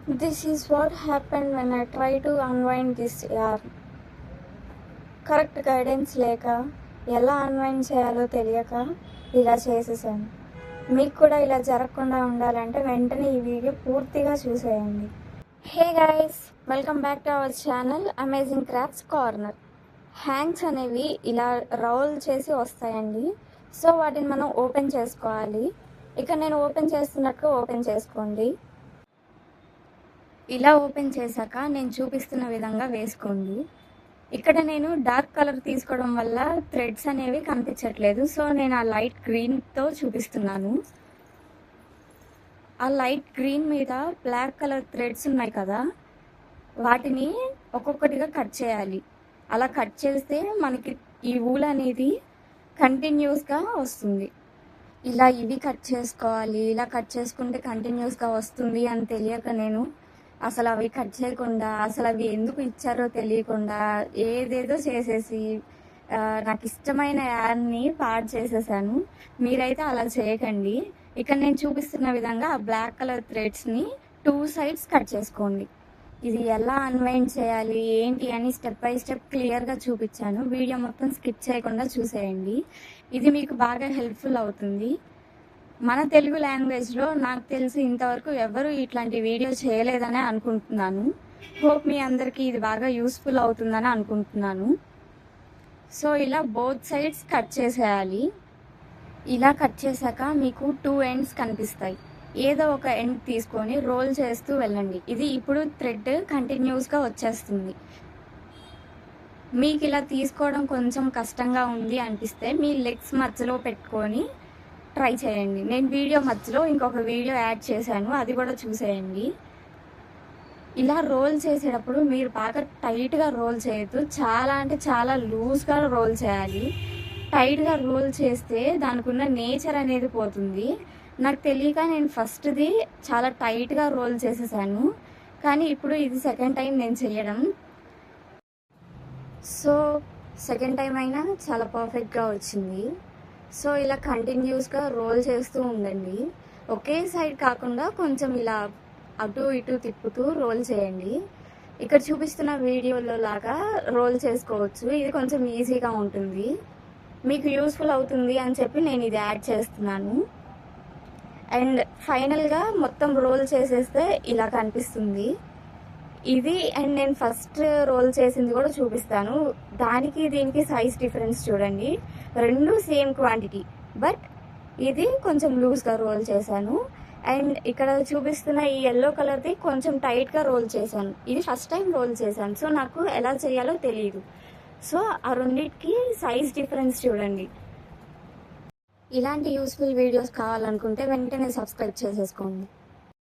This is what happened when I try to unwind this yarn. Correct guidance లేక ఎలా unwind చేయాలో తెలియక ఇలా చేసేసాను. మీకు కూడా ఇలా జరగకుండా ఉండాలంటే వెంటనే ఈ వీడియో పూర్తిగా చూసేయండి. Hey guys, welcome back to our channel amazing crafts corner. Hangs అనేవి ఇలా రోల్ చేసి వస్తాయండి. సో వాటిని మనం ఓపెన్ చేసుకోవాలి. ఇక్కడ నేను ఓపెన్ చేస్తున్నట్టు ఓపెన్ చేసుకోండి. ఇలా ఓపెన్ చేశాక నేను చూపిస్తున్న విధంగా వేసుకోండి. ఇక్కడ నేను డార్క్ కలర్ తీసుకోవడం వల్ల థ్రెడ్స్ అనేవి కనిపించట్లేదు. సో నేను ఆ లైట్ గ్రీన్తో చూపిస్తున్నాను. ఆ లైట్ గ్రీన్ మీద బ్లాక్ కలర్ థ్రెడ్స్ ఉన్నాయి కదా, వాటిని ఒక్కొక్కటిగా కట్ చేయాలి. అలా కట్ చేస్తే మనకి ఈ ఊల్ అనేది కంటిన్యూస్గా వస్తుంది. ఇలా ఇవి కట్ చేసుకోవాలి. ఇలా కట్ చేసుకుంటే కంటిన్యూస్గా వస్తుంది అని తెలియక నేను అసలు అవి కట్ చేయకుండా, అసలు అవి ఎందుకు ఇచ్చారో తెలియకుండా ఏదేదో చేసేసి నాకు ఇష్టమైన యాడ్ని పాడు చేసేసాను. మీరైతే అలా చేయకండి. ఇక్కడ నేను చూపిస్తున్న విధంగా ఆ బ్లాక్ కలర్ థ్రెడ్స్ని 2 సైడ్స్ కట్ చేసుకోండి. ఇది ఎలా అన్వైండ్ చేయాలి ఏంటి అని స్టెప్ బై స్టెప్ క్లియర్గా చూపించాను. వీడియో మొత్తం స్కిప్ చేయకుండా చూసేయండి. ఇది మీకు బాగా హెల్ప్ఫుల్ అవుతుంది. మన తెలుగు లాంగ్వేజ్లో నాకు తెలిసి ఇంతవరకు ఎవరు ఇట్లాంటి వీడియో చేయలేదని అనుకుంటున్నాను. హోప్ మీ అందరికీ ఇది బాగా యూస్ఫుల్ అవుతుందని అనుకుంటున్నాను. సో ఇలా బోత్ సైడ్స్ కట్ చేసేయాలి. ఇలా కట్ చేశాక మీకు 2 ఎండ్స్ కనిపిస్తాయి. ఏదో ఒక ఎండ్ తీసుకొని రోల్ చేస్తూ వెళ్ళండి. ఇది ఇప్పుడు థ్రెడ్ కంటిన్యూస్గా వచ్చేస్తుంది. మీకు ఇలా తీసుకోవడం కొంచెం కష్టంగా ఉంది అనిపిస్తే మీ లెగ్స్ మధ్యలో పెట్టుకొని ట్రై చేయండి. నేను వీడియో మధ్యలో ఇంకొక వీడియో యాడ్ చేశాను, అది కూడా చూసేయండి. ఇలా రోల్ చేసేటప్పుడు మీరు బాగా టైట్గా రోల్ చేయొద్దు. చాలా అంటే చాలా లూజ్గా రోల్ చేయాలి. టైట్గా రోల్ చేస్తే దానికి ఉన్న నేచర్ అనేది పోతుంది. నాకు తెలియక నేను ఫస్ట్ది చాలా టైట్గా రోల్ చేసేసాను, కానీ ఇప్పుడు ఇది సెకండ్ టైం నేను చేయడం. సో సెకండ్ టైం అయినా చాలా పర్ఫెక్ట్గా వచ్చింది. సో ఇలా కంటిన్యూస్గా రోల్ చేస్తూ ఉండండి. ఒకే సైడ్ కాకుండా కొంచెం ఇలా అటు ఇటు తిప్పుతూ రోల్ చేయండి. ఇక్కడ చూపిస్తున్న వీడియోలో లాగా రోల్ చేసుకోవచ్చు. ఇది కొంచెం ఈజీగా ఉంటుంది. మీకు యూస్ఫుల్ అవుతుంది అని చెప్పి నేను ఇది యాడ్ చేస్తున్నాను. అండ్ ఫైనల్గా మొత్తం రోల్ చేసేస్తే ఇలా కనిపిస్తుంది ఇది. అండ్ నేను ఫస్ట్ రోల్ చేసింది కూడా చూపిస్తాను. దానికి దీనికి సైజ్ డిఫరెన్స్ చూడండి. 2 సేమ్ క్వాంటిటీ, బట్ ఇది కొంచెం లూజ్గా రోల్ చేశాను. అండ్ ఇక్కడ చూపిస్తున్న ఈ ఎల్లో కలర్ది కొంచెం టైట్గా రోల్ చేశాను. ఇది ఫస్ట్ టైం రోల్ చేశాను, సో నాకు ఎలా చేయాలో తెలియదు. సో ఆ రెండింటికి సైజ్ డిఫరెన్స్ చూడండి. ఇలాంటి యూస్ఫుల్ వీడియోస్ కావాలనుకుంటే వెంటనే సబ్స్క్రైబ్ చేసేసుకోండి.